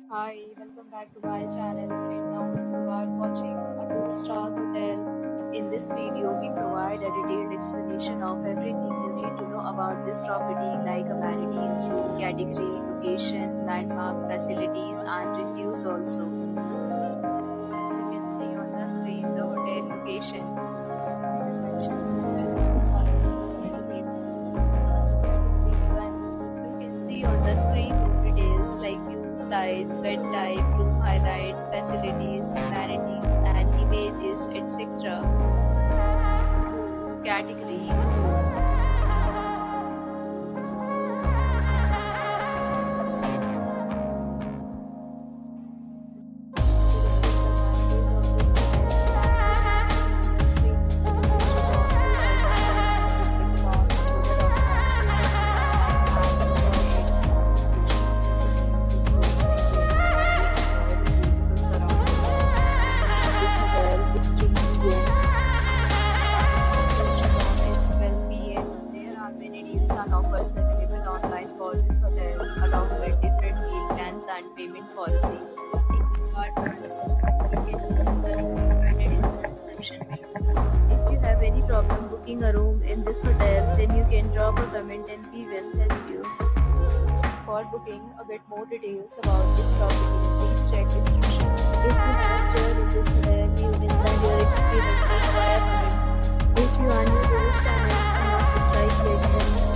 Hi, welcome back to my channel. And now you are watching a two-star hotel. In this video, we provide a detailed explanation of everything you need to know about this property, like amenities, room category, location, landmark, facilities, and reviews also. As you can see on the screen, the hotel location. Attractions and landmarks are also already category 1. You can see on the screen room details like view, size, bed type, room highlight, facilities, amenities, and images, etc. Category offers available online for this hotel, along with different meal plans and payment policies. If you are not, you can use the link provided in the description below. If you have any problem booking a room in this hotel, then you can drop a comment and we will help you. For booking or get more details about this property, please check description. If you have stayed in this hotel, you can send your experiences via comment. If you are new to this channel and not subscribed yet, then